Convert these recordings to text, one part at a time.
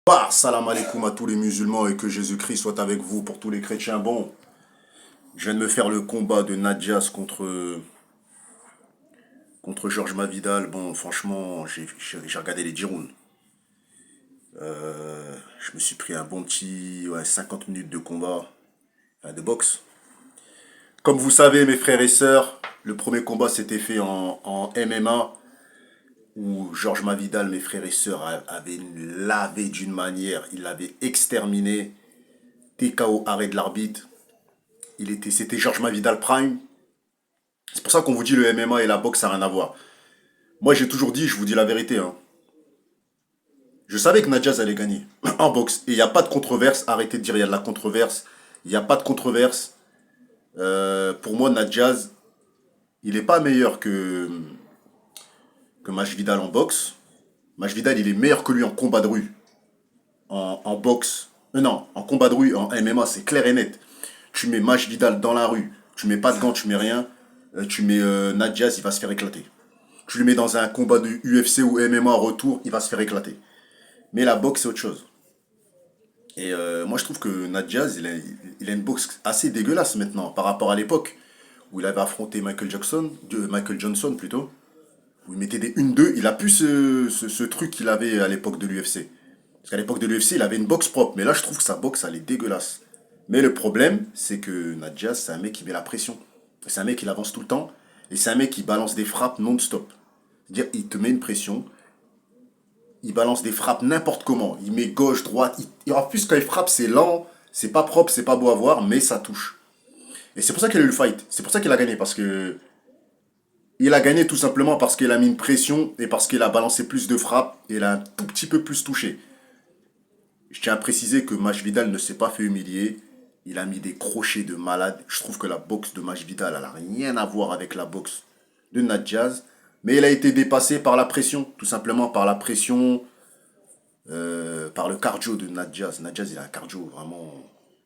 Bah, salam alaikum à tous les musulmans et que Jésus-Christ soit avec vous pour tous les chrétiens. Bon, je viens de me faire le combat de Nadjas contre Georges Mavidal. Bon, franchement, j'ai regardé les 10 rounds. Je me suis pris un bon petit 50 minutes de combat, enfin, de boxe. Comme vous savez, mes frères et sœurs, le premier combat s'était fait en MMA où Georges Mavidal, mes frères et sœurs, avait lavé d'une manière. Il l'avait exterminé. TKO, arrêt de l'arbitre. C'était Georges Mavidal Prime. C'est pour ça qu'on vous dit le MMA et la boxe, ça n'a rien à voir. Moi, j'ai toujours dit, je vous dis la vérité, hein. Je savais que Nadjaz allait gagner en boxe. Et il n'y a pas de controverse. Arrêtez de dire il y a de la controverse. Il n'y a pas de controverse. Pour moi, Nadjaz, il n'est pas meilleur que Masvidal en boxe. Masvidal, il est meilleur que lui en combat de rue. En boxe. Non, en combat de rue, en MMA, c'est clair et net. Tu mets Masvidal dans la rue. Tu mets pas de gants, tu mets rien. Tu mets Nadjaz, il va se faire éclater. Tu le mets dans un combat de UFC ou MMA en retour, il va se faire éclater. Mais la boxe, c'est autre chose. Et moi, je trouve que Nadjaz, il a une boxe assez dégueulasse maintenant par rapport à l'époque où il avait affronté Michael Johnson plutôt, où il mettait des 1-2. Il a plus ce truc qu'il avait à l'époque de l'UFC. Parce qu'à l'époque de l'UFC, il avait une boxe propre. Mais là, je trouve que sa boxe, elle est dégueulasse. Mais le problème, c'est que Nadjaz, c'est un mec qui met la pression. C'est un mec qui avance tout le temps. Et c'est un mec qui balance des frappes non-stop. C'est-à-dire, il te met une pression, il balance des frappes n'importe comment. Il met gauche, droite. En plus, quand il frappe, c'est lent, c'est pas propre, c'est pas beau à voir, mais ça touche. Et c'est pour ça qu'il a eu le fight. C'est pour ça qu'il a gagné. Parce que il a gagné tout simplement parce qu'il a mis une pression et parce qu'il a balancé plus de frappes et il a un tout petit peu plus touché. Je tiens à préciser que Masvidal ne s'est pas fait humilier. Il a mis des crochets de malade. Je trouve que la boxe de Masvidal, elle n'a rien à voir avec la boxe de Nadjaz. Mais il a été dépassé par la pression. Tout simplement par la pression, par le cardio de Nadjaz. Nadjaz, il a un cardio vraiment.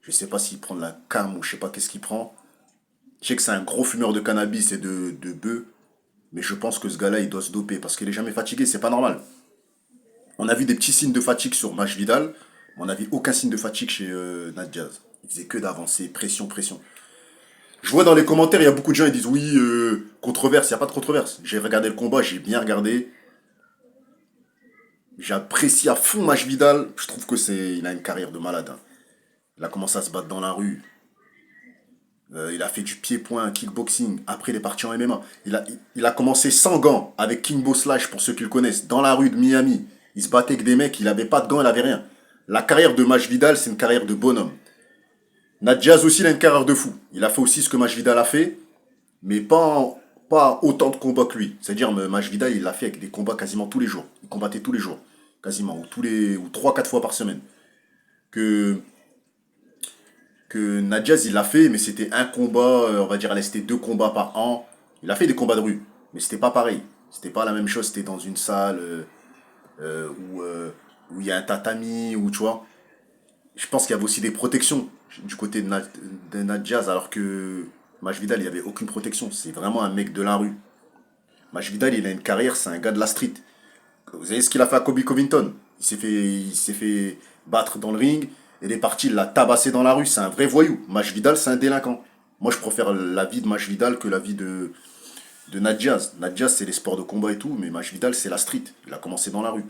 Je ne sais pas s'il prend de la cam ou je sais pas qu'est-ce qu'il prend. Je sais que c'est un gros fumeur de cannabis et de bœuf. Mais je pense que ce gars-là, il doit se doper parce qu'il est jamais fatigué. C'est pas normal. On a vu des petits signes de fatigue sur Masvidal. Mais on n'a vu aucun signe de fatigue chez Nadjaz. Il faisait que d'avancer, pression, pression. Je vois dans les commentaires, il y a beaucoup de gens qui disent oui, controverse, il n'y a pas de controverse. J'ai regardé le combat, j'ai bien regardé. J'apprécie à fond Masvidal. Je trouve que il a une carrière de malade, hein. Il a commencé à se battre dans la rue. Il a fait du pied-point, kickboxing. Après, il est parti en MMA. Il a commencé sans gants avec Kimbo Slash, pour ceux qui le connaissent, dans la rue de Miami. Il se battait avec des mecs, il n'avait pas de gants, il n'avait rien. La carrière de Masvidal, c'est une carrière de bonhomme. Nadjaz aussi, il a une carrière de fou. Il a fait aussi ce que Masvidal a fait, mais pas autant de combats que lui. C'est-à-dire, Masvidal, il l'a fait avec des combats quasiment tous les jours. Il combattait tous les jours, quasiment, ou 3 4 fois par semaine. Que, que Nadjaz, il l'a fait, mais c'était un combat, on va dire, allez, c'était 2 combats par an. Il a fait des combats de rue, mais c'était pas pareil. C'était pas la même chose, c'était dans une salle où il y a un tatami, où tu vois. Je pense qu'il y avait aussi des protections du côté de Nadjaz, alors que Masvidal, il n'y avait aucune protection. C'est vraiment un mec de la rue. Masvidal, il a une carrière, c'est un gars de la street. Vous savez ce qu'il a fait à Kobe Covington? Il s'est fait battre dans le ring. Il est parti, il l'a tabassé dans la rue. C'est un vrai voyou. Masvidal, c'est un délinquant. Moi, je préfère la vie de Masvidal que la vie de Nadjaz. Nadjaz, c'est les sports de combat et tout, mais Masvidal, c'est la street. Il a commencé dans la rue.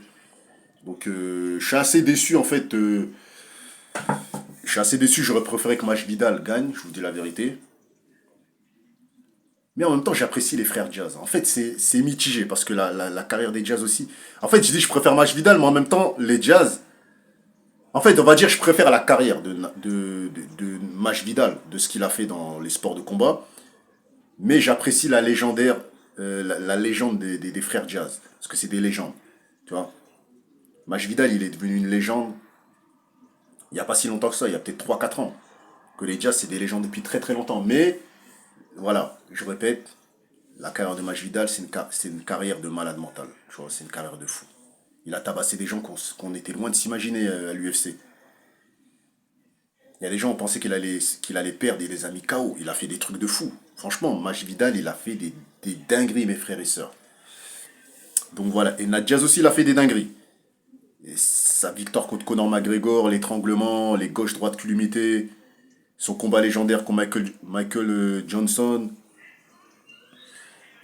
Donc, je suis assez déçu, en fait. Je suis assez déçu. J'aurais préféré que Masvidal gagne, je vous dis la vérité. Mais en même temps, j'apprécie les frères Jazz. En fait, c'est mitigé parce que la carrière des Jazz aussi. En fait, je dis je préfère Masvidal, mais en même temps, les Jazz. En fait, on va dire je préfère la carrière de Masvidal, de ce qu'il a fait dans les sports de combat. Mais j'apprécie la légendaire, la légende des frères Jazz. Parce que c'est des légendes. Tu vois, Masvidal, il est devenu une légende il n'y a pas si longtemps que ça, il y a peut-être 3 4 ans. Que les Jazz, c'est des légendes depuis très très longtemps. Mais, voilà, je répète, la carrière de Masvidal, c'est une carrière de malade mental. Tu vois, c'est une carrière de fou. Il a tabassé des gens qu'on était loin de s'imaginer à l'UFC. Il y a des gens qui pensaient qu'il allait perdre, il les a mis KO. Il a fait des trucs de fou. Franchement, Masvidal, il a fait des dingueries, mes frères et sœurs. Donc voilà. Et Nadjaz aussi, il a fait des dingueries. Et sa victoire contre Conor McGregor, l'étranglement, les gauches-droites culumité, son combat légendaire contre Michael Johnson.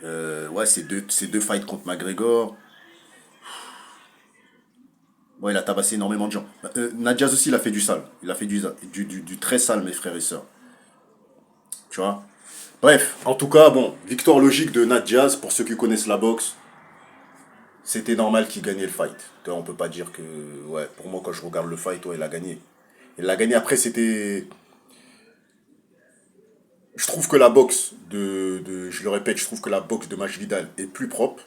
Ouais, ces deux fights contre McGregor. Ouais, il a tabassé énormément de gens. Nadiaz aussi, il a fait du sale. Il a fait du très sale, mes frères et sœurs. Tu vois. Bref, en tout cas, bon, victoire logique de Nadiaz, pour ceux qui connaissent la boxe, c'était normal qu'il gagnait le fight. Tu vois, on peut pas dire que... Ouais, pour moi, quand je regarde le fight, ouais, il a gagné. Il l'a gagné. Après, c'était... Je trouve que la boxe je le répète, je trouve que la boxe de Masvidal est plus propre.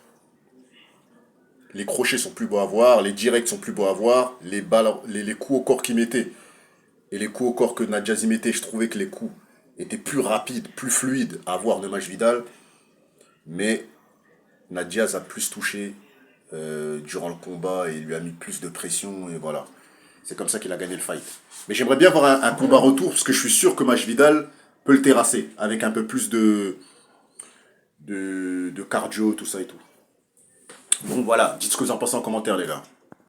Les crochets sont plus beaux à voir, les directs sont plus beaux à voir, les balles, les coups au corps qu'il mettait et les coups au corps que Nadjaz y mettait, je trouvais que les coups étaient plus rapides, plus fluides à voir de Masvidal. Mais Nadjaz a plus touché durant le combat et lui a mis plus de pression et voilà. C'est comme ça qu'il a gagné le fight. Mais j'aimerais bien voir un combat retour parce que je suis sûr que Masvidal peut le terrasser avec un peu plus de cardio, tout ça et tout. Bon voilà, dites ce que vous en pensez en commentaire les gars.